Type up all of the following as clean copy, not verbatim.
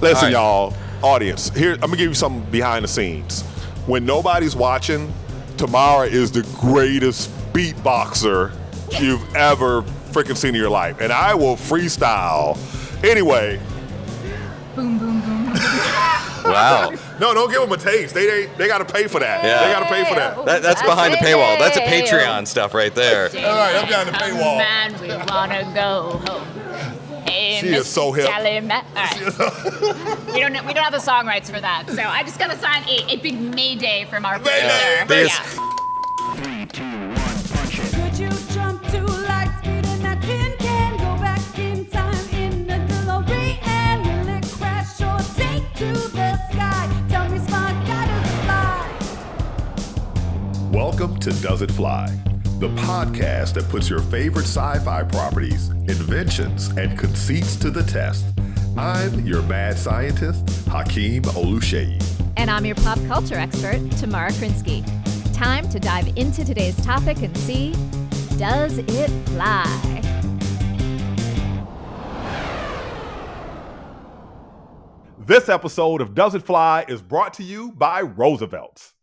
Listen, y'all, audience, here, I'm going to give you something behind the scenes. When nobody's watching, Tamara is the greatest beatboxer you've ever freaking seen in your life. And I will freestyle. Anyway. Boom, boom, boom. Wow. No, don't give them a taste. They got to pay for that. Yeah. They got to pay for that. That's behind the paywall. That's a Patreon stuff right there. All right, I'm behind the paywall. Man, we want to go home. Hey, She is so hip. All right. we don't have the song rights for that, so I just got to sign a big mayday from our producer. Yes. 3, 2, 1, punch it. Could you jump to light speed in that tin can? Go back in time in the glory and will it crash or take to the sky? Tell me, smart guy, does it fly? Welcome to Does It Fly, the podcast that puts your favorite sci-fi properties, inventions, and conceits to the test. I'm your mad scientist, Hakeem Oluseyi. And I'm your pop culture expert, Tamara Krinsky. Time to dive into today's topic and see, does it fly? This episode of Does It Fly is brought to you by Roosevelt's.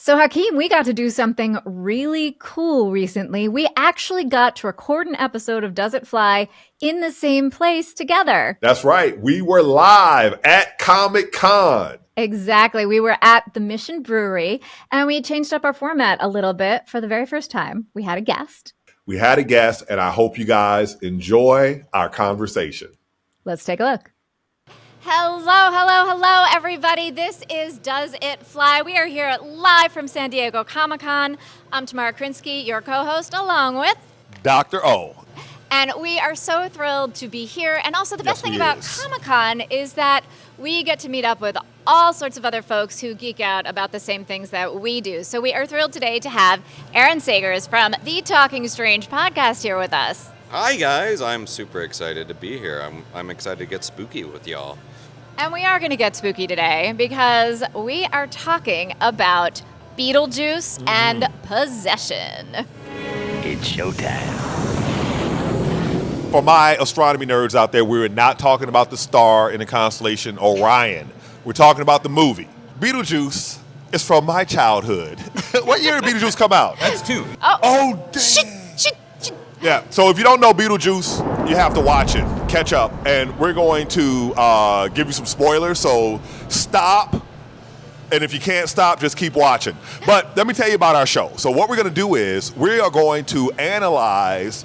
So Hakeem, we got to do something really cool recently. We actually got to record an episode of Does It Fly in the same place together. That's right. We were live at Comic-Con. Exactly. We were at the Mission Brewery, and we changed up our format a little bit for the very first time. We had a guest. And I hope you guys enjoy our conversation. Let's take a look. Hello, everybody. This is Does It Fly? We are here live from San Diego Comic-Con. I'm Tamara Krinsky, your co-host, along with Dr. O. And we are so thrilled to be here. And also the best thing about Comic-Con is that we get to meet up with all sorts of other folks who geek out about the same things that we do. So we are thrilled today to have Aaron Sagers from the Talking Strange podcast here with us. Hi, guys. I'm super excited to be here. I'm excited to get spooky with y'all. And we are going to get spooky today because we are talking about Beetlejuice and possession. It's showtime. For my astronomy nerds out there, we were not talking about the star in the constellation Orion. We're talking about the movie. Beetlejuice is from my childhood. What year did Beetlejuice come out? That's 2. Oh, damn. Shit. Yeah, so if you don't know Beetlejuice, you have to watch it, catch up, and we're going to give you some spoilers, so stop, and if you can't stop, just keep watching. But let me tell you about our show. So what we're going to do is we are going to analyze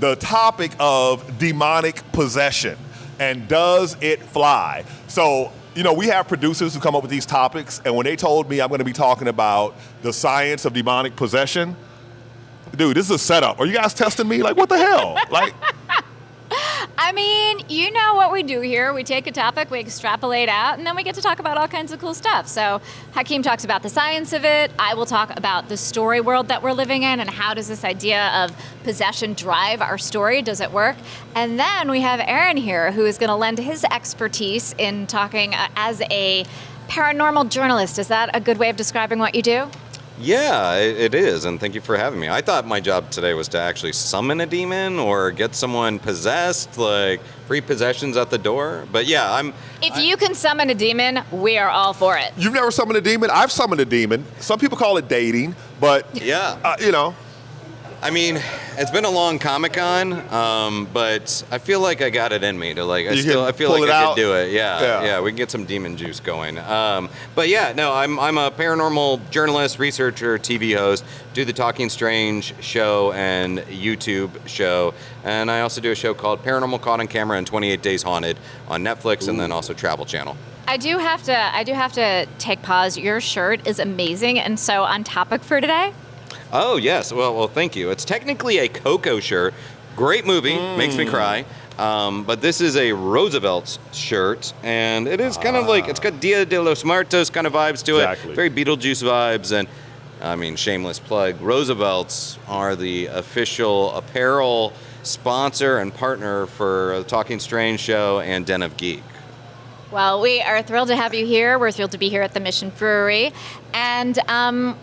the topic of demonic possession, and does it fly? So, you know, we have producers who come up with these topics, and when they told me I'm going to be talking about the science of demonic possession, dude, this is a setup. Are you guys testing me? Like, what the hell? Like, I mean, you know what we do here. We take a topic, we extrapolate out, and then we get to talk about all kinds of cool stuff. So Hakeem talks about the science of it. I will talk about the story world that we're living in and how does this idea of possession drive our story? Does it work? And then we have Aaron here who is going to lend his expertise in talking as a paranormal journalist. Is that a good way of describing what you do? Yeah, it is, and thank you for having me. I thought my job today was to actually summon a demon or get someone possessed, like free possessions at the door. But yeah, If you can summon a demon, we are all for it. you've never summoned a demon? I've summoned a demon. Some people call it dating, but, yeah. you know. I mean, it's been a long Comic-Con, but I feel like I got it in me to like. I feel like I could do it. Yeah, we can get some demon juice going. But yeah, no, I'm a paranormal journalist, researcher, TV host. Do the Talking Strange show and YouTube show, and I also do a show called Paranormal Caught on Camera and 28 Days Haunted on Netflix, and then also Travel Channel. I do have to take pause. Your shirt is amazing, and so on topic for today. Oh, yes. Well, thank you. It's technically a Coco shirt. Great movie. Makes me cry. But this is a Roosevelt's shirt, and it is kind of like, it's got Dia de los Muertos kind of vibes to it. Very Beetlejuice vibes. And, I mean, shameless plug, Roosevelt's are the official apparel sponsor and partner for the Talking Strange show and Den of Geek. Well, we are thrilled to have you here. We're thrilled to be here at the Mission Brewery. And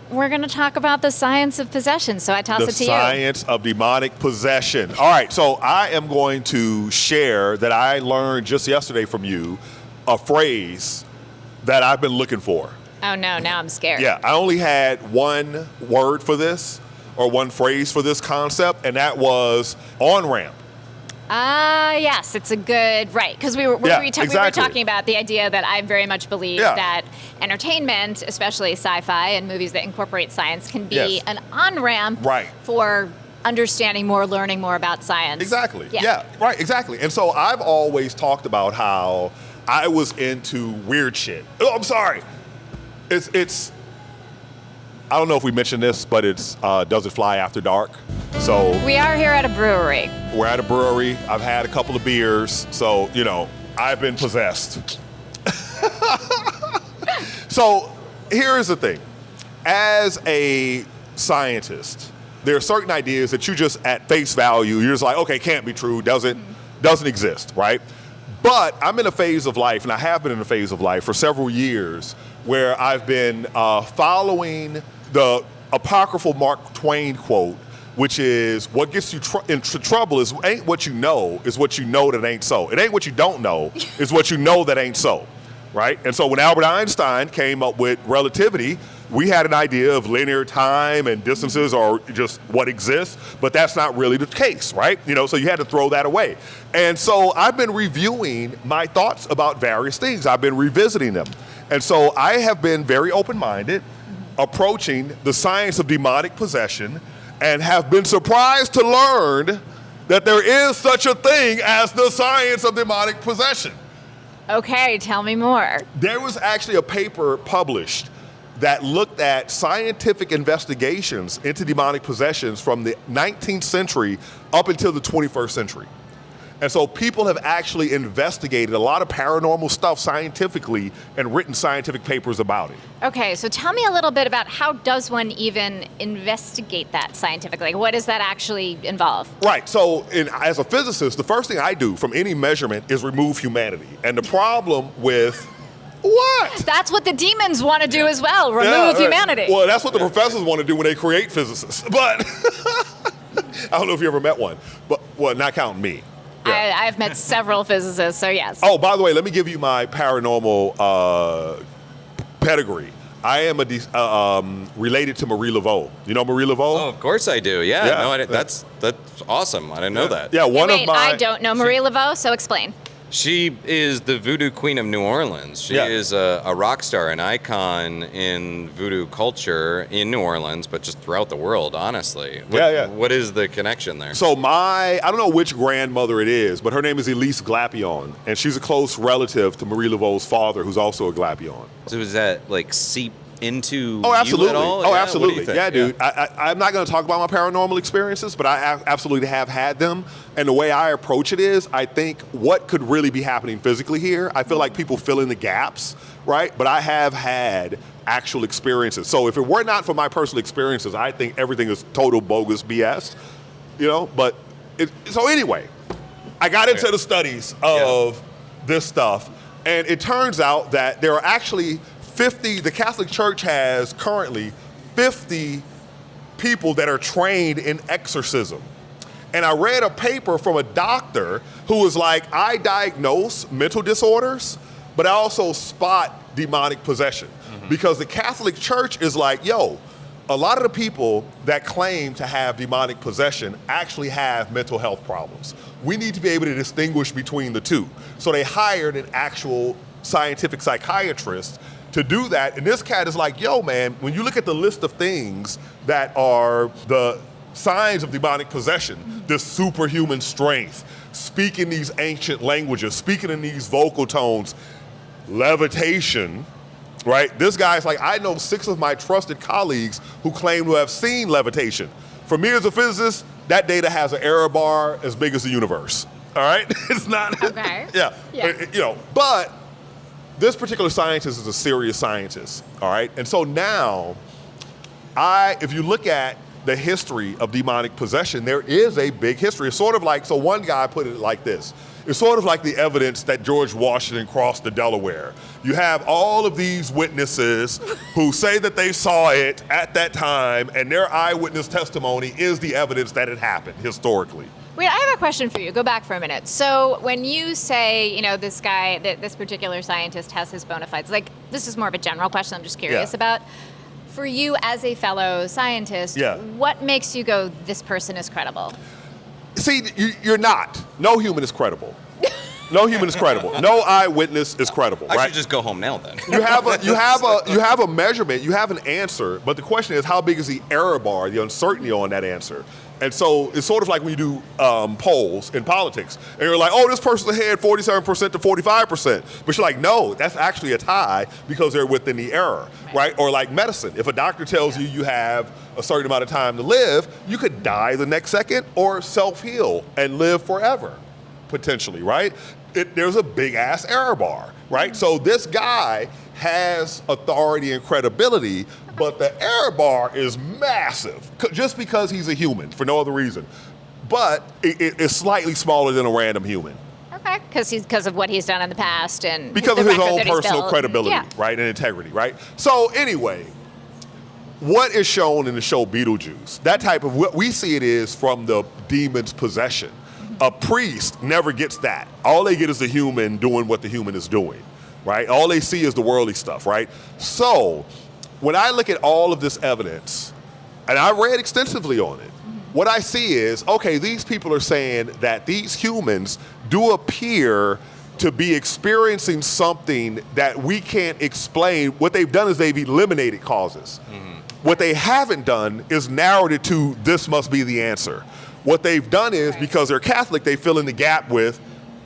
we're going to talk about the science of possession. So I toss it to you. The science of demonic possession. All right, so I am going to share that I learned just yesterday from you a phrase that I've been looking for. Oh, no, now I'm scared. Yeah, I only had one word for this, or one phrase for this concept, and that was on-ramp. Yes, it's a good, right, because we were talking about the idea that I very much believe that entertainment, especially sci-fi and movies that incorporate science, can be an on-ramp for understanding more, learning more about science. Exactly, exactly. And so I've always talked about how I was into weird shit. Oh, I'm sorry. It's I don't know if we mentioned this, but it's Does It Fly After Dark? So we are here at a brewery. We're at a brewery. I've had a couple of beers, so, you know, I've been possessed. So here's the thing. As a scientist, there are certain ideas that you just, at face value, you're just like, okay, can't be true, doesn't exist, right? But I'm in a phase of life, and I have been in a phase of life for several years, where I've been following the apocryphal Mark Twain quote, which is, what gets you into trouble is ain't what you know, is what you know that ain't so. It ain't what you don't know, is what you know that ain't so, right? And so when Albert Einstein came up with relativity, we had an idea of linear time and distances are just what exists, but that's not really the case, right? You know, so you had to throw that away. And so I've been reviewing my thoughts about various things. I've been revisiting them. And so I have been very open-minded, approaching the science of demonic possession, and have been surprised to learn that there is such a thing as the science of demonic possession. Okay, tell me more. There was actually a paper published that looked at scientific investigations into demonic possessions from the 19th century up until the 21st century. And so people have actually investigated a lot of paranormal stuff scientifically and written scientific papers about it. Okay, so tell me a little bit about how does one even investigate that scientifically? Like, what does that actually involve? Right, so as a physicist, the first thing I do from any measurement is remove humanity. And the problem with what? That's what the demons want to do as well, remove humanity. Well, that's what the professors want to do when they create physicists. But I don't know if you ever met one, but well, not counting me. Yeah. I've met several physicists, so yes. Oh, by the way, let me give you my paranormal pedigree. I am related to Marie Laveau. You know Marie Laveau? Oh, of course I do. Yeah. No, that's awesome. I didn't know that. Yeah, I don't know Marie Laveau, so explain. She is the voodoo queen of New Orleans. She is a rock star, an icon in voodoo culture in New Orleans, but just throughout the world, honestly. What is the connection there? So I don't know which grandmother it is, but her name is Elise Glapion, and she's a close relative to Marie Laveau's father, who's also a Glapion. So is that like seep into absolutely. you at all? Oh, absolutely. What do you think? Yeah, dude. I'm not going to talk about my paranormal experiences, but I absolutely have had them. And the way I approach it is, I think what could really be happening physically here, I feel like people fill in the gaps, right? But I have had actual experiences. So if it were not for my personal experiences, I think everything is total bogus BS, you know? But so anyway, I got into the studies of this stuff, and it turns out that there are actually 50, the Catholic Church has currently 50 people that are trained in exorcism. And I read a paper from a doctor who was like, I diagnose mental disorders, but I also spot demonic possession. Because the Catholic Church is like, yo, a lot of the people that claim to have demonic possession actually have mental health problems. We need to be able to distinguish between the two. So they hired an actual scientific psychiatrist to do that. And this cat is like, yo, man, when you look at the list of things that are the signs of demonic possession, the superhuman strength, speaking these ancient languages, speaking in these vocal tones, levitation, right? This guy's like, I know 6 of my trusted colleagues who claim to have seen levitation. For me as a physicist, that data has an error bar as big as the universe, all right? It's not, okay. You know, but this particular scientist is a serious scientist, all right? And so now, if you look at the history of demonic possession, there is a big history. It's sort of like, so one guy put it like this. It's sort of like the evidence that George Washington crossed the Delaware. You have all of these witnesses who say that they saw it at that time, and their eyewitness testimony is the evidence that it happened historically. Wait, I have a question for you. Go back for a minute. So when you say, this guy, this particular scientist has his bona fides, like, this is more of a general question I'm just curious about. For you as a fellow scientist, what makes you go, this person is credible? See, you're not. No human is credible. No human is credible. No eyewitness is credible. I right? should just go home now then. You have a measurement. You have an answer, but the question is, how big is the error bar, the uncertainty on that answer? And so it's sort of like when you do polls in politics, and you're like, oh, this person's ahead 47% to 45%. But you're like, no, that's actually a tie because they're within the error, right? Or like medicine. If a doctor tells you you have a certain amount of time to live, you could die the next second or self-heal and live forever, potentially, right? There's a big-ass error bar, right? So this guy has authority and credibility, but the error bar is massive just because he's a human, for no other reason. But it's slightly smaller than a random human. Okay, because of what he's done in the past and because of his own personal credibility, right, and integrity, right? So anyway, what is shown in the show Beetlejuice, that type of, what we see it is from the demon's possession. A priest never gets that. All they get is the human doing what the human is doing, right? All they see is the worldly stuff, right? So when I look at all of this evidence, and I read extensively on it, what I see is, okay, these people are saying that these humans do appear to be experiencing something that we can't explain. What they've done is they've eliminated causes. What they haven't done is narrowed it to, this must be the answer. What they've done is, because they're Catholic, they fill in the gap with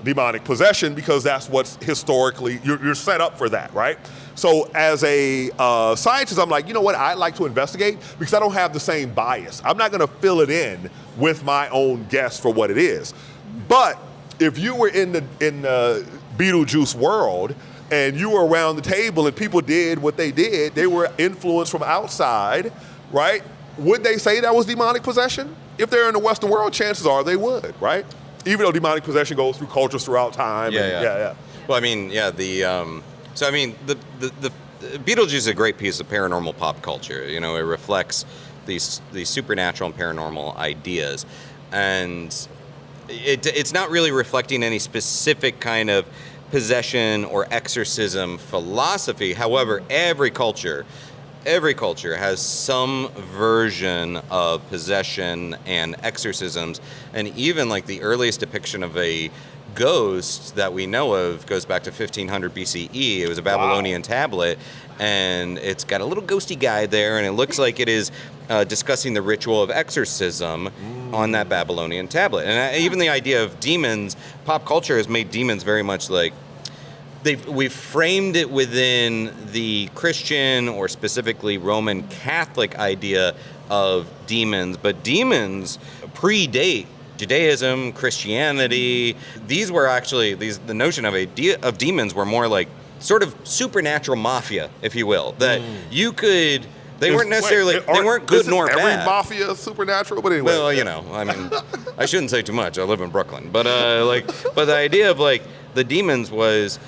demonic possession because that's what's historically, you're set up for that, right? So as a scientist, I'm like, you know what, I like to investigate because I don't have the same bias. I'm not gonna fill it in with my own guess for what it is. But if you were in the Beetlejuice world and you were around the table and people did what they did, they were influenced from outside, right? Would they say that was demonic possession? If they're in the Western world, chances are they would, right? Even though demonic possession goes through cultures throughout time. Yeah. Well, I mean, the Beetlejuice is a great piece of paranormal pop culture. You know, it reflects these supernatural and paranormal ideas, and it's not really reflecting any specific kind of possession or exorcism philosophy. However, every culture has some version of possession and exorcisms, and even like the earliest depiction of a ghost that we know of goes back to 1500 BCE. It was a Babylonian tablet, and it's got a little ghosty guy there, and it looks like it is discussing the ritual of exorcism on that Babylonian tablet. And even the idea of demons, pop culture has made demons very much like, we've framed it within the Christian or specifically Roman Catholic idea of demons, but demons predate Judaism, Christianity. These were actually, the notion of demons were more like sort of supernatural mafia, if you will, that you could, they weren't necessarily, they weren't good nor bad. Every mafia is supernatural, but anyway. Well, you know, I mean, I shouldn't say too much. I live in Brooklyn, but but the idea of like the demons was,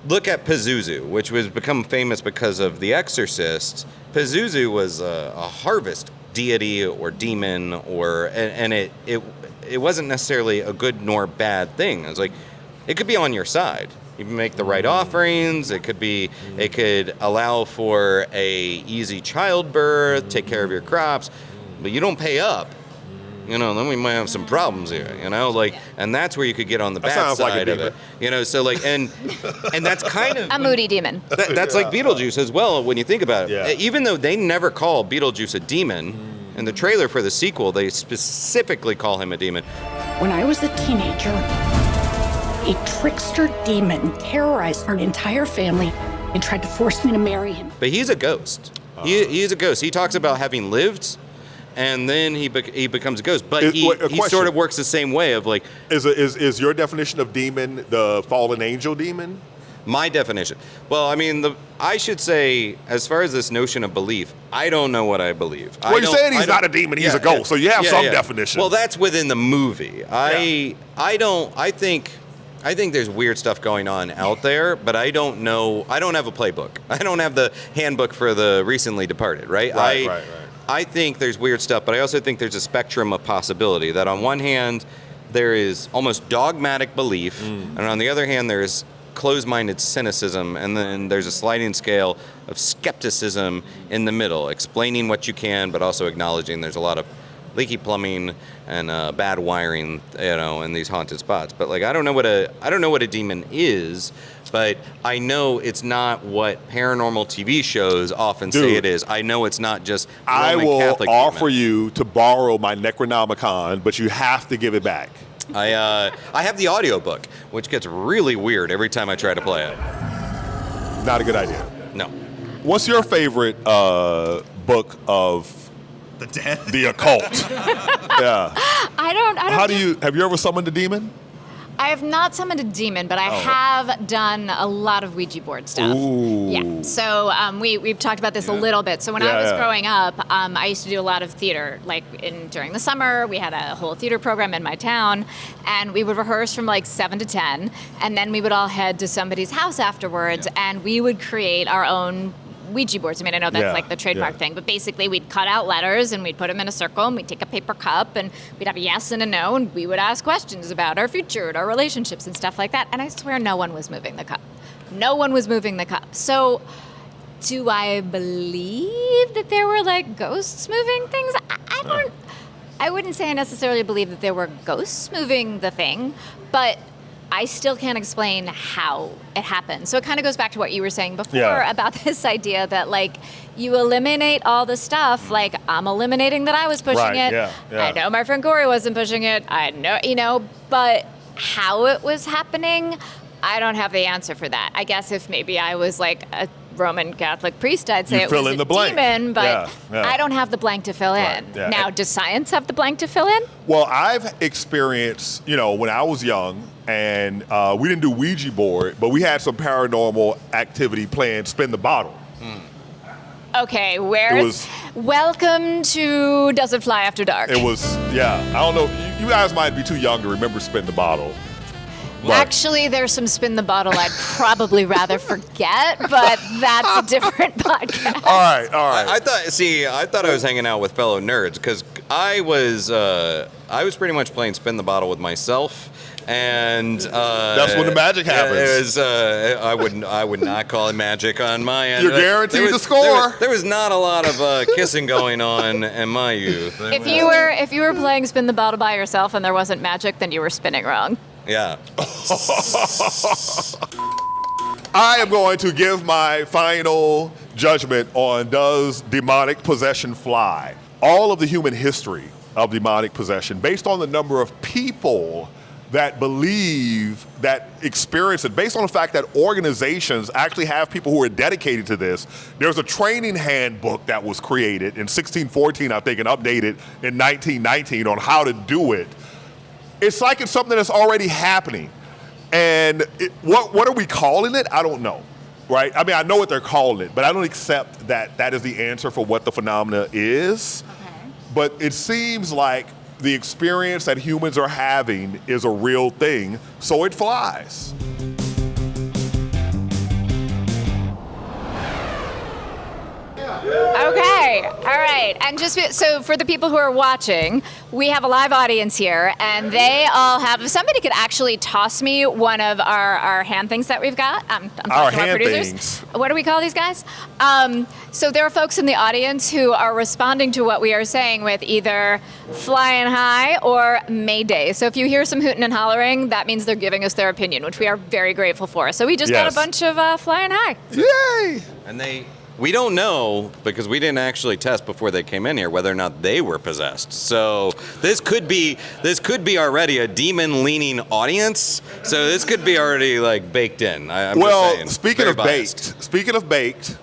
look at Pazuzu, which was become famous because of The Exorcist. Pazuzu was a harvest deity or demon, and it wasn't necessarily a good nor bad thing. It was like, it could be on your side. You make the right offerings. It could allow for a easy childbirth, take care of your crops, but you don't pay up. You know, then we might have some problems here, you know, like, and that's where you could get on the bad side of it, you know, so like, and that's kind of a moody demon. That's like Beetlejuice as well, when you think about it. Yeah. Even though they never call Beetlejuice a demon, in the trailer for the sequel, they specifically call him a demon. When I was a teenager, a trickster demon terrorized our entire family and tried to force me to marry him. But he's a ghost. He's a ghost. He talks about having lived, and then he becomes a ghost. But he sort of works the same way of like... Is your definition of demon the fallen angel demon? My definition. Well, I mean, I should say, as far as this notion of belief, I don't know what I believe. Well, you're saying he's not a demon, he's a ghost, so you have some definition. Well, that's within the movie. I think there's weird stuff going on out there, but I don't know. I don't have a playbook. I don't have the handbook for the recently departed, right? Right. I think there's weird stuff, but I also think there's a spectrum of possibility that on one hand, there is almost dogmatic belief, and on the other hand, there's closed-minded cynicism, and then there's a sliding scale of skepticism in the middle, explaining what you can, but also acknowledging there's a lot of leaky plumbing and bad wiring, in these haunted spots. But like, I don't know what a demon is, but I know it's not what paranormal TV shows often say it is. I know it's not just Roman Catholic I will offer demon. you to borrow my Necronomicon, but you have to give it back. I have the audiobook, which gets really weird every time I try to play it. Not a good idea. No. What's your favorite book of the occult? Yeah. Have you ever summoned a demon? I have not summoned a demon, but I have done a lot of Ouija board stuff. Ooh. Yeah. So we've talked about this a little bit. So when I was growing up, I used to do a lot of theater. Like during the summer, we had a whole theater program in my town, and we would rehearse from like 7 to 10, and then we would all head to somebody's house afterwards, and we would create our own Ouija boards. I mean, I know that's like the trademark thing, but basically we'd cut out letters and we'd put them in a circle and we'd take a paper cup and we'd have a yes and a no and we would ask questions about our future and our relationships and stuff like that. And I swear no one was moving the cup. No one was moving the cup. So do I believe that there were like ghosts moving things? I wouldn't say I necessarily believe that there were ghosts moving the thing, but I still can't explain how it happened. So it kind of goes back to what you were saying before about this idea that, like, you eliminate all the stuff. Like, I'm eliminating that I was pushing it. Yeah. I know my friend Corey wasn't pushing it. I know, but how it was happening, I don't have the answer for that. I guess if maybe I was like a Roman Catholic priest, I'd say it was a demon, but I don't have the blank to fill in. Yeah. Now, does science have the blank to fill in? Well, I've experienced, when I was young, and we didn't do Ouija board, but we had some paranormal activity playing Spin the Bottle. Okay, welcome to Does It Fly After Dark? It was, I don't know, you guys might be too young to remember Spin the Bottle. But actually, there's some Spin the Bottle I'd probably rather forget, but that's a different podcast. All right. I thought I was hanging out with fellow nerds because I was pretty much playing Spin the Bottle with myself. And that's when the magic happens. It was, I would not call it magic on my end. You're guaranteed to score. There was not a lot of kissing going on in my youth. If you were playing Spin the Bottle by yourself and there wasn't magic, then you were spinning wrong. Yeah. I am going to give my final judgment on does demonic possession fly. All of the human history of demonic possession, based on the number of people that believe, that experience it, based on the fact that organizations actually have people who are dedicated to this. There's a training handbook that was created in 1614, I think, and updated in 1919 on how to do it. It's like it's something that's already happening. And what are we calling it? I don't know, right? I mean, I know what they're calling it, but I don't accept that that is the answer for what the phenomena is. Okay. But it seems like the experience that humans are having is a real thing, so it flies. Okay, all right. And so for the people who are watching, we have a live audience here, and they all have, if somebody could actually toss me one of our hand things that we've got. I'm our talking to our producers. Things. What do we call these guys? So there are folks in the audience who are responding to what we are saying with either flying high or Mayday. So if you hear some hooting and hollering, that means they're giving us their opinion, which we are very grateful for. So we just got a bunch of flying high. Yay! And we don't know, because we didn't actually test before they came in here, whether or not they were possessed. So this could be already a demon-leaning audience. So this could be already like baked in. I'm just saying. Speaking of baked,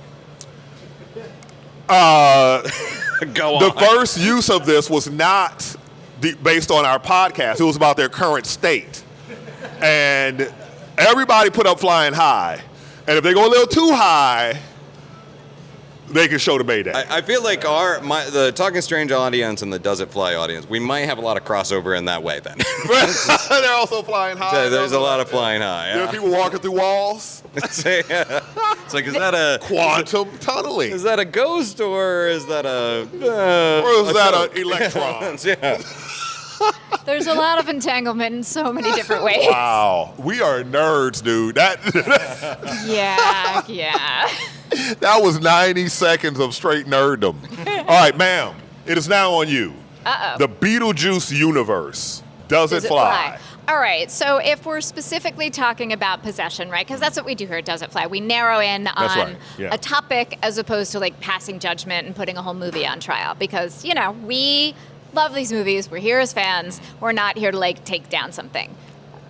go on. The first use of this was not based on our podcast. It was about their current state, and everybody put up flying high. And if they go a little too high, they can show the Mayday. I feel like the Talking Strange audience and the Does It Fly audience, we might have a lot of crossover in that way then. They're also flying high. There's a lot of flying high. There are people walking through walls. It's like, is that a quantum tunneling? Is that a ghost or is that a or is that an electron? Yeah. There's a lot of entanglement in so many different ways. Wow, we are nerds, dude. Yeah. That was 90 seconds of straight nerddom. All right, ma'am, it is now on you. Uh-oh. The Beetlejuice universe. Does it fly? All right, so if we're specifically talking about possession, right, because that's what we do here at Does It Fly. We narrow in on a topic as opposed to like passing judgment and putting a whole movie on trial because, we love these movies. We're here as fans. We're not here to like take down something.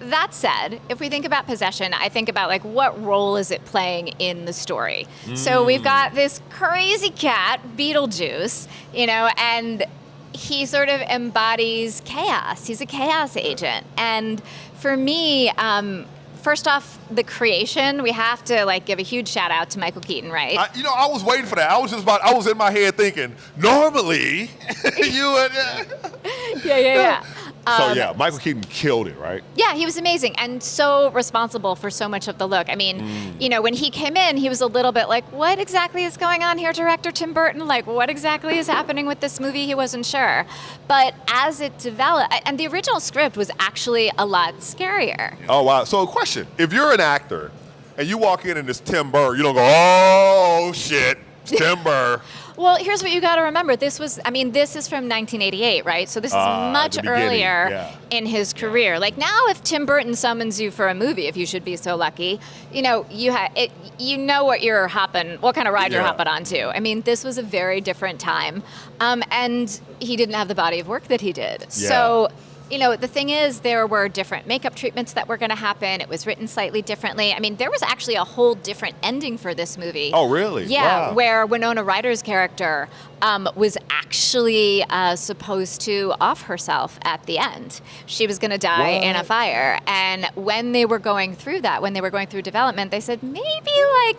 That said, if we think about possession, I think about like what role is it playing in the story? So we've got this crazy cat, Beetlejuice, and he sort of embodies chaos. He's a chaos agent. And for me, first off, the creation, we have to like give a huge shout out to Michael Keaton, right? I was waiting for that. I was in my head thinking, normally, you and Yeah. So Michael Keaton killed it, right? Yeah, he was amazing and so responsible for so much of the look. I mean, when he came in, he was a little bit like, what exactly is going on here, director Tim Burton? Like, what exactly is happening with this movie? He wasn't sure. But as it developed, and the original script was actually a lot scarier. Oh, wow. So a question. If you're an actor and you walk in and it's Tim Burr, you don't go, oh, shit, it's Tim Burr. Well, here's what you got to remember. This is from 1988, right? So this is much earlier in his career. Like now, if Tim Burton summons you for a movie, if you should be so lucky, you know what you're what kind of ride you're hopping onto. I mean, this was a very different time, and he didn't have the body of work that he did. Yeah. So. The thing is, there were different makeup treatments that were going to happen. It was written slightly differently. I mean, there was actually a whole different ending for this movie. Oh, really? Yeah, wow. Where Winona Ryder's character was actually supposed to off herself at the end. She was going to die in a fire. And when they were going through development, they said, maybe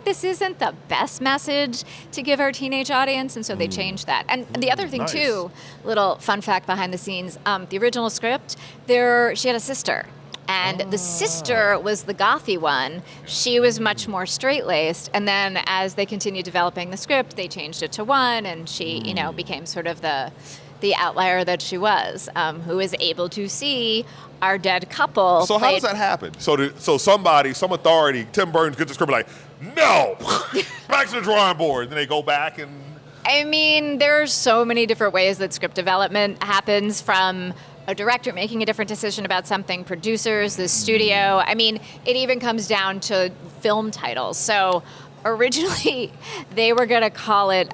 this isn't the best message to give our teenage audience. And so they changed that. And the other thing, too, little fun fact behind the scenes, the original script, she had a sister. And the sister was the gothy one. She was much more straight-laced. And then as they continued developing the script, they changed it to one, and she, became sort of the outlier that she was, who was able to see our dead couple. So how does that happen? So somebody, some authority, Tim Burton gets the script like, no, back to the drawing board. Then they go back and... I mean, there are so many different ways that script development happens, from a director making a different decision about something, producers, the studio. I mean, it even comes down to film titles. So originally, they were going to call it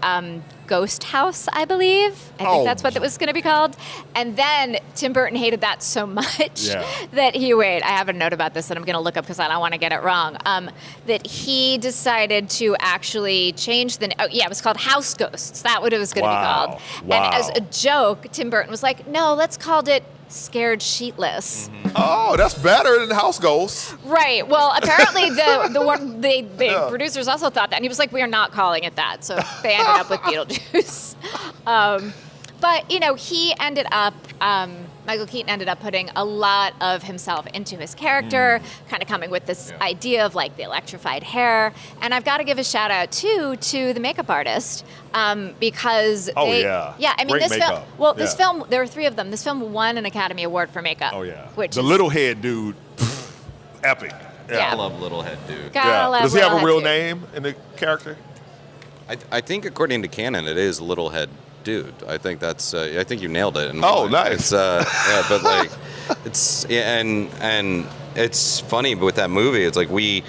Ghost House, I believe. I think that's what it was going to be called. And then Tim Burton hated that so much that I have a note about this that I'm going to look up because I don't want to get it wrong, that he decided to actually change it was called House Ghosts. That's what it was going to be called. Wow. And as a joke, Tim Burton was like, no, let's call it Scared Sheetless. Oh, that's better than House Ghosts. Right. Well, apparently the producers also thought that, and he was like, "We are not calling it that." So they ended up with Beetlejuice. But he ended up. Michael Keaton ended up putting a lot of himself into his character, kind of coming with this idea of the electrified hair. And I've got to give a shout out too to the makeup artist, because I mean, great this makeup. film. This film, there were 3 of them. This film won an Academy Award for makeup. Oh yeah, which the little head dude, epic. I love Little Head Dude. Does he have a real name in the character? I think according to canon, it is Little Head Dude. I think that's. I think you nailed it. Nice. But it's and it's funny with that movie. It's like we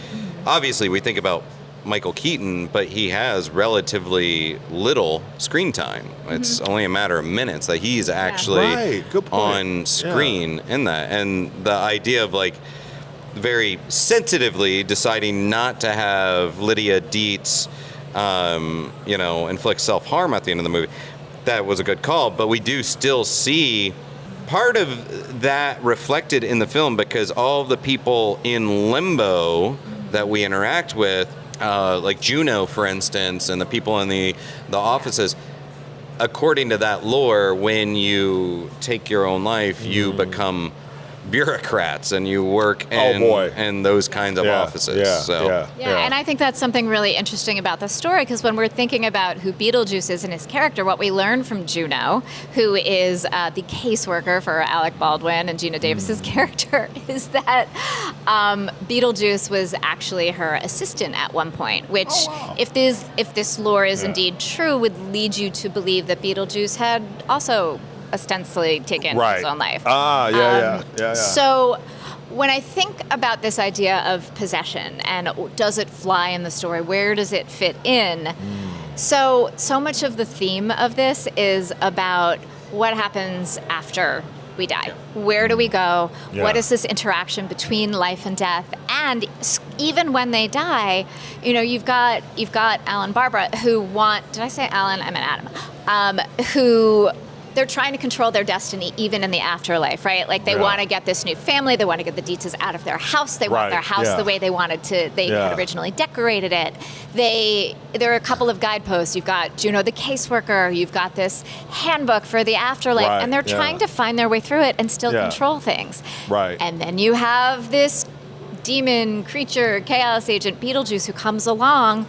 think about Michael Keaton, but he has relatively little screen time. It's only a matter of minutes that he's actually on screen in that. And the idea of very sensitively deciding not to have Lydia Dietz, inflict self-harm at the end of the movie. That was a good call, but we do still see part of that reflected in the film, because all of the people in limbo that we interact with, like Juno, for instance, and the people in the offices. According to that lore, when you take your own life, you become bureaucrats and you work in those kinds of offices. Yeah, and I think that's something really interesting about the story, because when we're thinking about who Beetlejuice is and his character, what we learn from Juno, who is the caseworker for Alec Baldwin and Gina Davis's character, is that Beetlejuice was actually her assistant at one point, which, if this lore is indeed true, would lead you to believe that Beetlejuice had also ostensibly taken his own life. So when I think about this idea of possession and does it fly in the story, where does it fit in? So much of the theme of this is about what happens after we die. Where do we go? What is this interaction between life and death? And even when they die, you've got Alan and Barbara who did I say Alan? I meant Adam. Who they're trying to control their destiny even in the afterlife, right? Like they want to get this new family, they want to get the Dietzes out of their house, they want their house the way they wanted to, they had originally decorated it. There are a couple of guideposts. You've got Juno the caseworker, you've got this handbook for the afterlife, and they're trying to find their way through it and still control things. And then you have this demon creature, chaos agent Beetlejuice, who comes along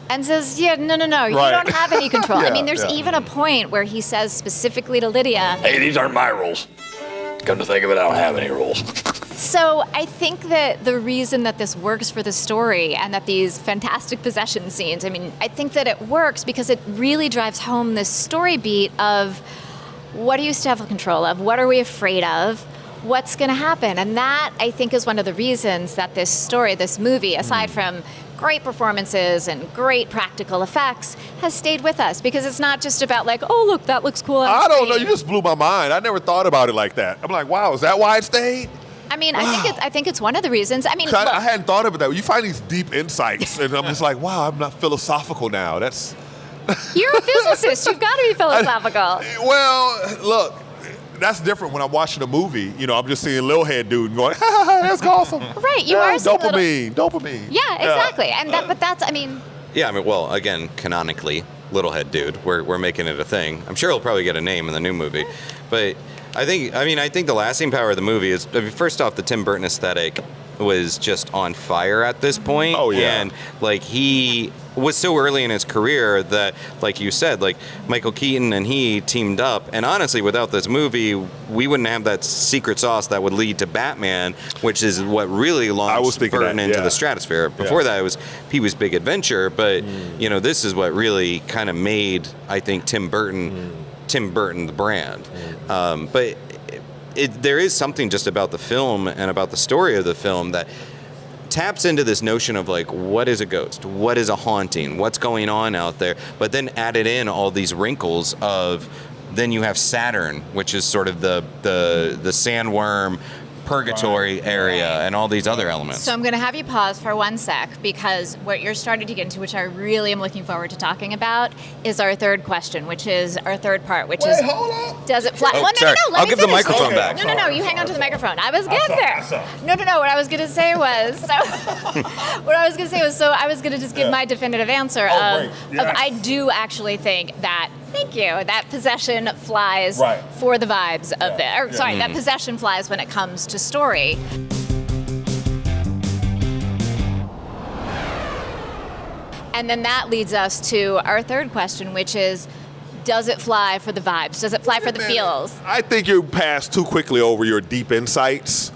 and says, no, you don't have any control. I mean, there's even a point where he says specifically to Lydia, hey, these aren't my rules. Come to think of it, I don't have any rules. So I think that the reason that this works for the story and that these fantastic possession scenes, I think that it works because it really drives home this story beat of what do you still have control of? What are we afraid of? What's going to happen? And that, I think, is one of the reasons that this story, this movie, aside from great performances and great practical effects, has stayed with us, because it's not just about like, oh, look, that looks cool. I don't know. You just blew my mind. I never thought about it like that. I'm like, wow, is that why it stayed? I think it's one of the reasons. I hadn't thought of it that way. You find these deep insights, and I'm just like, wow, I'm not philosophical now. You're a physicist. You've got to be philosophical. Well, look. That's different when I'm watching a movie. I'm just seeing Lil Head dude and going, that's awesome. Right, you are seeing dopamine. Yeah, exactly. And well, again, canonically, Little Head dude, we're making it a thing. I'm sure he'll probably get a name in the new movie. But I think the lasting power of the movie is, first off, the Tim Burton aesthetic was just on fire at this point. Oh, yeah. And, he was so early in his career that, like you said, Michael Keaton and he teamed up. And honestly, without this movie, we wouldn't have that secret sauce that would lead to Batman, which is what really launched Burton into the stratosphere. Before that, he was Big Adventure. But, this is what really kind of made, I think, Tim Burton the brand. But there is something just about the film and about the story of the film that taps into this notion of what is a ghost, what is a haunting, what's going on out there, but then added in all these wrinkles of, then you have Saturn, which is sort of the sandworm purgatory area and all these other elements. So I'm going to have you pause for 1 sec, because what you're starting to get into, which I really am looking forward to talking about, is our third question, which is our third part, which is, does it fly? Oh, sorry. I'll give the microphone back. No, you hang on to the microphone. I was getting there. No, what I was going to say was, I was going to just give my definitive answer of I do actually think that, thank you, that possession flies for the vibes of that possession flies when it comes to story. And then that leads us to our third question, which is, does it fly for the vibes? Does it fly for the feels? I think you passed too quickly over your deep insights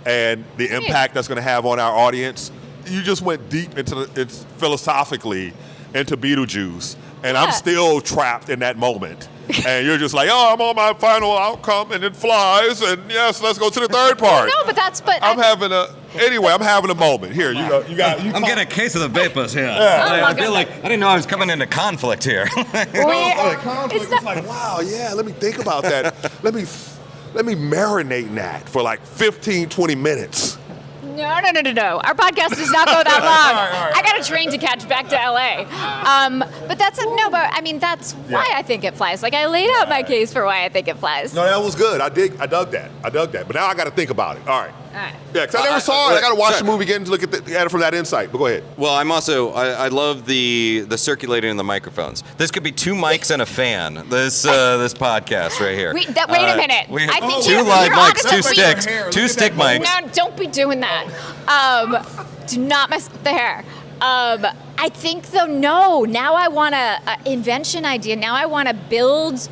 and the impact that's going to have on our audience. You just went deep philosophically into Beetlejuice. And I'm still trapped in that moment. And you're just like, I'm on my final outcome, and it flies, and yes, let's go to the third part. I'm having a moment. Here, I'm getting a case of the vapors here. I feel like I didn't know I was coming into conflict here. It's like, wow, let me think about that. Let me marinate in that for 15, 20 minutes. No. Our podcast does not go that long. All right. I got to train plane to catch back to LA. But that's why I think it flies. Like, I laid out my case for why I think it flies. No, that was good. I dug that. But now I got to think about it. All right. Yeah, because I never saw it. I got to watch the movie again to look at it from that insight. But go ahead. Well, I'm also I love the circulating in the microphones. This could be 2 mics and a fan. This podcast right here. Wait a minute. I think 2 live mics, 2 sticks, 2 stick mics. No, don't be doing that. Do not mess with the hair. I think though, no. Now I want an invention idea. Now I want to build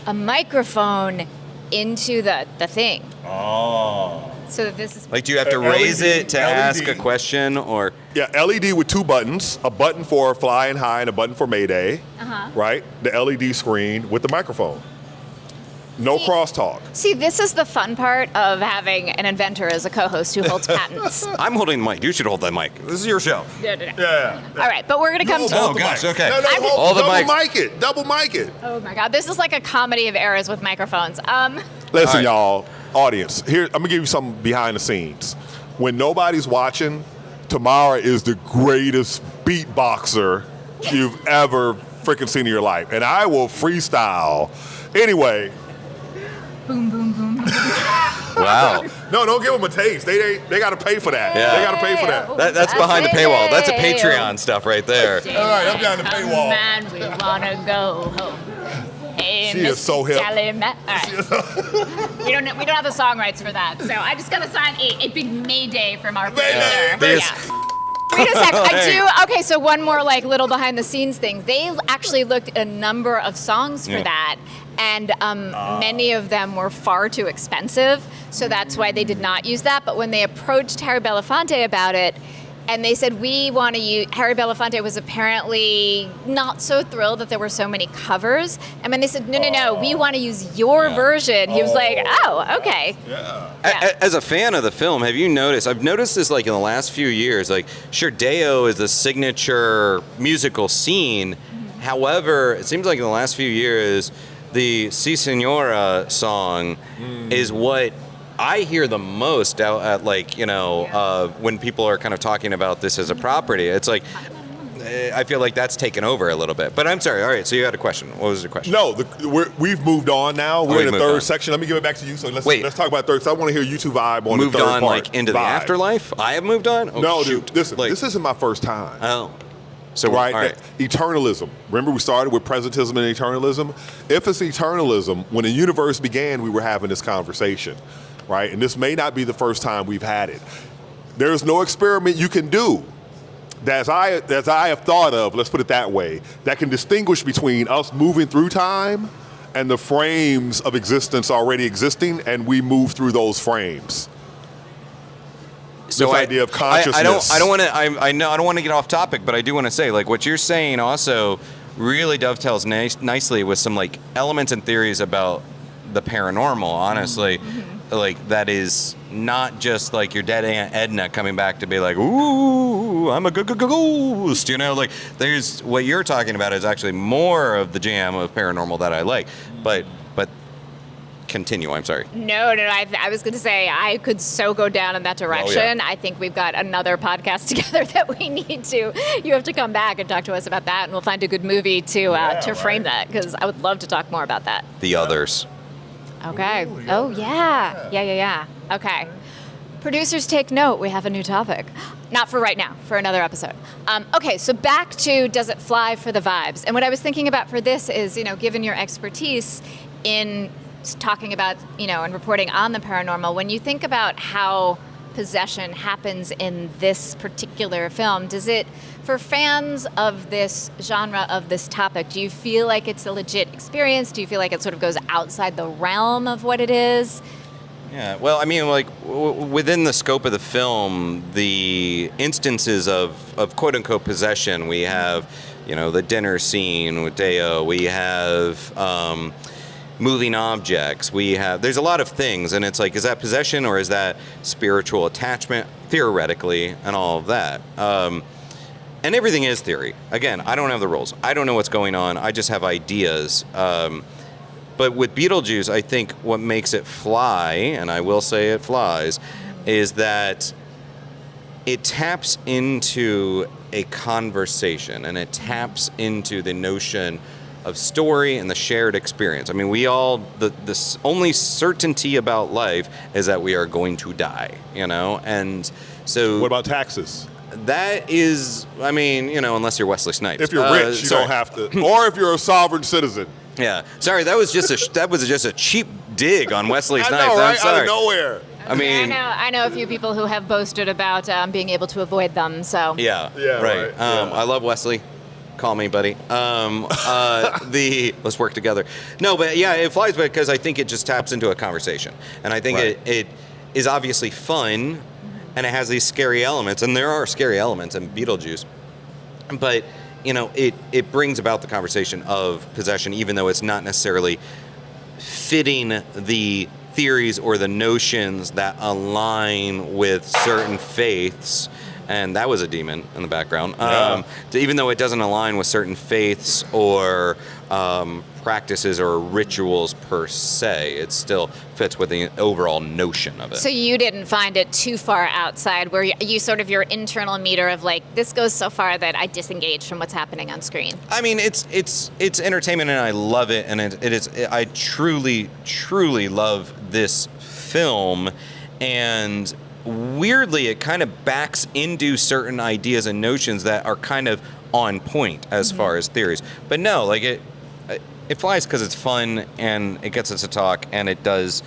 a microphone into the thing. Oh. So that this is like, do you have to raise it to ask a question, or? Yeah, LED with 2 buttons, a button for flying high and a button for Mayday, right? The LED screen with the microphone. No crosstalk. See, this is the fun part of having an inventor as a co-host who holds patents. I'm holding the mic. You should hold that mic. This is your show. Yeah. All right, but we're going to come to... Oh, gosh, okay. No, all the mics. Double mic it. Oh, my God. This is like a comedy of errors with microphones. Listen, y'all, audience, here, I'm going to give you something behind the scenes. When nobody's watching, Tamara is the greatest beatboxer you've ever freaking seen in your life. And I will freestyle. Anyway... Boom, boom, boom. Wow. No, don't give them a taste. They got to pay for that. Yeah. They got to pay for that. That's behind the paywall. That's a Patreon stuff right there. All right, I'm behind the paywall. Man, we wanna go home. Hey, She is so hip. All right. we don't have the song rights for that, so I just gotta sign a big mayday from our producer. Wait a sec. I do. Okay, so one more like little behind the scenes thing. They actually looked at a number of songs for that, and many of them were far too expensive, so that's why they did not use that. But when they approached Harry Belafonte about it, and they said, we want to use... Harry Belafonte was apparently not so thrilled that there were so many covers. And when they said, no, we want to use your version, he was like, oh, okay. Yeah. As a fan of the film, have you noticed... I've noticed this like in the last few years. Like, sure, Deo is the signature musical scene. However, it seems like in the last few years, the Si Senora song is what... I hear the most out at when people are kind of talking about this as a property. It's like, I feel like that's taken over a little bit. But I'm sorry. All right, so you had a question. What was your question? No, we've moved on now. We're in the third section. Let me give it back to you. So let's talk about third. So I want to hear you two vibe on the third part. Moved on like into the afterlife? I have moved on? Oh, no, shoot. dude. Listen, this isn't my first time. Oh. So right? All right. Eternalism. Remember we started with presentism and eternalism? If it's eternalism, when the universe began, we were having this conversation. Right? And this may not be the first time we've had it. There's no experiment you can do that I have thought of, let's put it that way, that can distinguish between us moving through time and the frames of existence already existing, and we move through those frames. So this idea of consciousness. I don't want to get off topic, but I do want to say, like, what you're saying also really dovetails nicely with some like elements and theories about the paranormal, honestly. Like, that is not just like your dead Aunt Edna coming back to be like, ooh, I'm a ghost, you know? Like, there's what you're talking about is actually more of the jam of paranormal that I like. But continue. I'm sorry. No. I was going to say I could so go down in that direction. Oh, yeah. I think we've got another podcast together that we need to. You have to come back and talk to us about that, and we'll find a good movie to frame that, because I would love to talk more about that. The Others. Okay. Oh, yeah. Okay. Producers, take note. We have a new topic. Not for right now, for another episode. Okay, so back to does it fly for the vibes? And what I was thinking about for this is, given your expertise in talking about, and reporting on the paranormal, when you think about how possession happens in this particular film, does it, for fans of this genre, of this topic, do you feel like it's a legit experience? Do you feel like it sort of goes outside the realm of what it is? Yeah, well, I mean, like, within the scope of the film, the instances of quote-unquote possession, we have, the dinner scene with Deo, we have moving objects, there's a lot of things, and it's like, is that possession or is that spiritual attachment, theoretically, and all of that? And everything is theory. Again, I don't have the rules. I don't know what's going on. I just have ideas. But with Beetlejuice, I think what makes it fly, and I will say it flies, is that it taps into a conversation, and it taps into the notion of story and the shared experience. I mean, we all, the only certainty about life is that we are going to die, you know? And so... What about taxes? That is, I mean, you know, unless you're Wesley Snipes. If you're rich, you don't have to. Or if you're a sovereign citizen. Yeah. Sorry, that was just a cheap dig on Wesley Snipes. I know, right? I'm sorry. Out of nowhere. I mean, I know a few people who have boasted about being able to avoid them. So yeah, right. Yeah. I love Wesley. Call me, buddy. Let's work together. No, but yeah, it flies because I think it just taps into a conversation, and I think it is obviously fun, and it has these scary elements, and there are scary elements in Beetlejuice, but you know, it brings about the conversation of possession, even though it's not necessarily fitting the theories or the notions that align with certain faiths. And that was a demon in the background. Even though it doesn't align with certain faiths or practices or rituals per se, it still fits with the overall notion of it. So you didn't find it too far outside where you sort of your internal meter of like, this goes so far that I disengage from what's happening on screen? I mean, it's entertainment, and I love it, and it is. I truly love this film, and weirdly, it kind of backs into certain ideas and notions that are kind of on point as far as theories. But no, like it flies because it's fun and it gets us to talk, and it does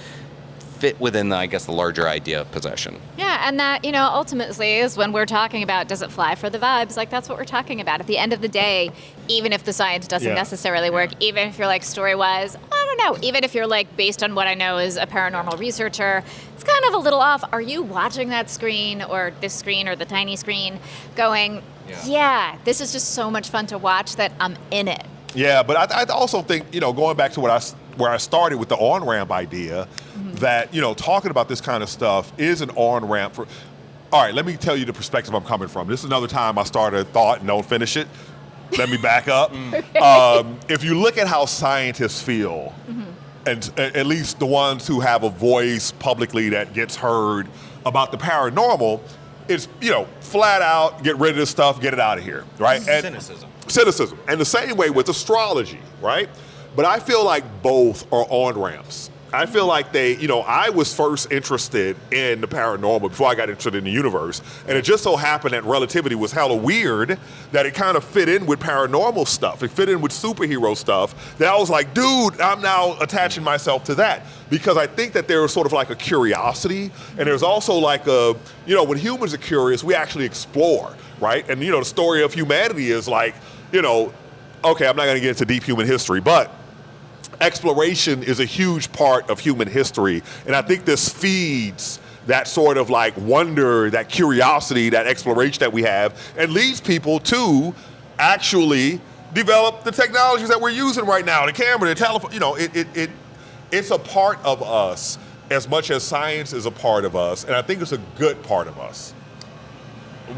fit within the, I guess, the larger idea of possession. Yeah, and that, you know, ultimately is when we're talking about does it fly for the vibes, like that's what we're talking about. At the end of the day, even if the science doesn't necessarily work, even if you're like story-wise, I don't know, even if you're like based on what I know as a paranormal researcher, it's kind of a little off. Are you watching that screen or this screen or the tiny screen going, yeah, this is just so much fun to watch that I'm in it? Yeah, but I also think, you know, going back to where I started with the on-ramp idea, that, you know, talking about this kind of stuff is an on-ramp for... All right, let me tell you the perspective I'm coming from. This is another time I start a thought and don't finish it. Let me back up. If you look at how scientists feel, and at least the ones who have a voice publicly that gets heard about the paranormal, it's, you know, flat out, get rid of this stuff, get it out of here, right? Cynicism. And the same way with astrology, right? But I feel like both are on-ramps. I feel like they, you know, I was first interested in the paranormal before I got interested in the universe. And it just so happened that relativity was hella weird, that it kind of fit in with paranormal stuff. It fit in with superhero stuff that I was like, dude, I'm now attaching myself to that. Because I think that there's sort of like a curiosity, and there's also like a, you know, when humans are curious, we actually explore, right? And, you know, the story of humanity is like, you know, okay, I'm not gonna get into deep human history, but exploration is a huge part of human history, and I think this feeds that sort of like wonder, that curiosity, that exploration that we have, and leads people to actually develop the technologies that we're using right now, the camera, the telephone. You know, it's a part of us as much as science is a part of us, and I think it's a good part of us.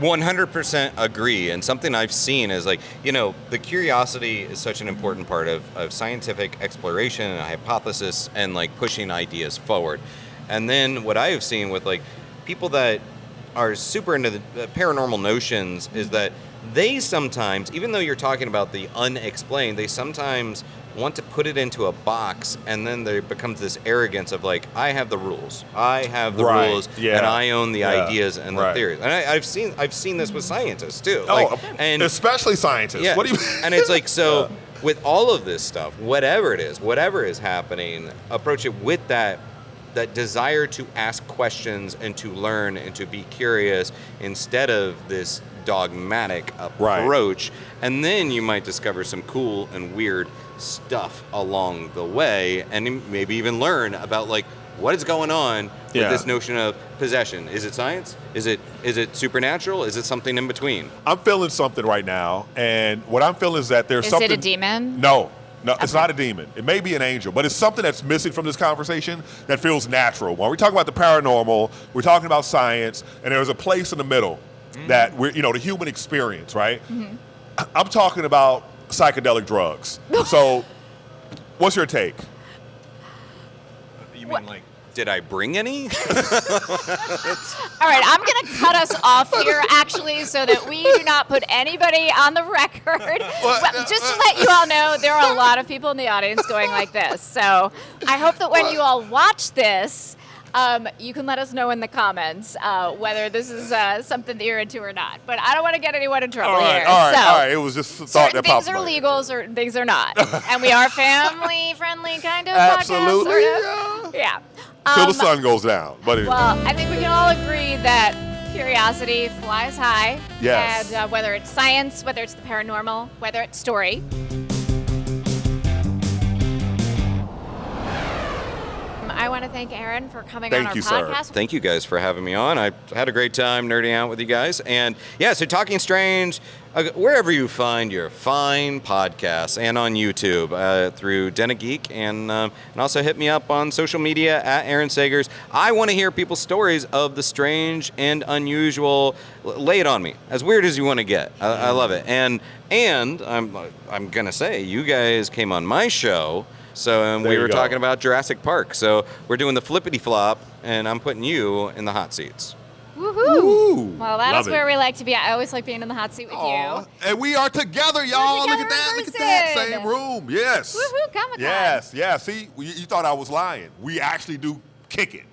100% agree. And something I've seen is like, you know, the curiosity is such an important part of scientific exploration and hypothesis and like pushing ideas forward. And then what I have seen with like people that are super into the paranormal notions is that they sometimes, even though you're talking about the unexplained, they sometimes want to put it into a box, and then there becomes this arrogance of like, I have the rules, I have the rules, and I own the ideas and the theories. And I've seen this with scientists too. And especially scientists. Yeah, what do you mean? And it's like, so with all of this stuff, whatever it is, whatever is happening, approach it with that desire to ask questions and to learn and to be curious instead of this dogmatic approach. And then you might discover some cool and weird stuff along the way, and maybe even learn about like what is going on with this notion of possession. Is it science? Is it supernatural? Is it something in between? I'm feeling something right now, and what I'm feeling is that there's something. Is it a demon? No, it's not a demon. It may be an angel, but it's something that's missing from this conversation that feels natural. When we talk about the paranormal, we're talking about science, and there's a place in the middle that we're, you know, the human experience, right? I'm talking about psychedelic drugs. So, what's your take? You mean like Did I bring any? All right, I'm going to cut us off here, actually, so that we do not put anybody on the record. Just to let you all know, there are a lot of people in the audience going like this. So I hope that when you all watch this, you can let us know in the comments whether this is something that you're into or not. But I don't want to get anyone in trouble here. All right. It was just a thought that popped things are up. legal, certain things are not. And we are family-friendly kind of Absolutely, podcast, sort of. Yeah. Till the sun goes down. But anyway. Well, I think we can all agree that curiosity flies high. Yes. And whether it's science, whether it's the paranormal, whether it's story. I want to thank Aaron for coming on our podcast. Thank you guys for having me on. I had a great time nerding out with you guys. And yeah, so Talking Strange, wherever you find your fine podcasts, and on YouTube through Den of Geek, and also hit me up on social media at Aaron Sagers. I want to hear people's stories of the strange and unusual. Lay it on me, as weird as you want to get. I love it. And I'm gonna say, you guys came on my show. So we were talking about Jurassic Park. So we're doing the flippity flop, and I'm putting you in the hot seats. Woohoo! Well, that is where we like to be. I always like being in the hot seat with you. And we are together, y'all. Look at that. Look at that. Same room. Yes. Woohoo! Comic-Con. Yes. Yeah. See, you thought I was lying. We actually do kick it.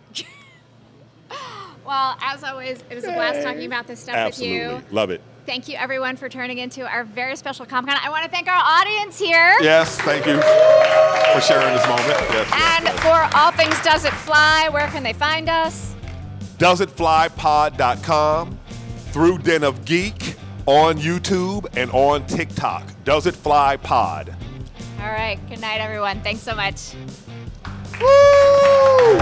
Well, as always, it is a blast talking about this stuff with you. Absolutely. Love it. Thank you, everyone, for turning into our very special Comic-Con. I want to thank our audience here. Yes, thank you for sharing this moment. And for all things Does It Fly, where can they find us? DoesItFlyPod.com, through Den of Geek, on YouTube, and on TikTok. Does It Fly Pod. All right. Good night, everyone. Thanks so much. Woo!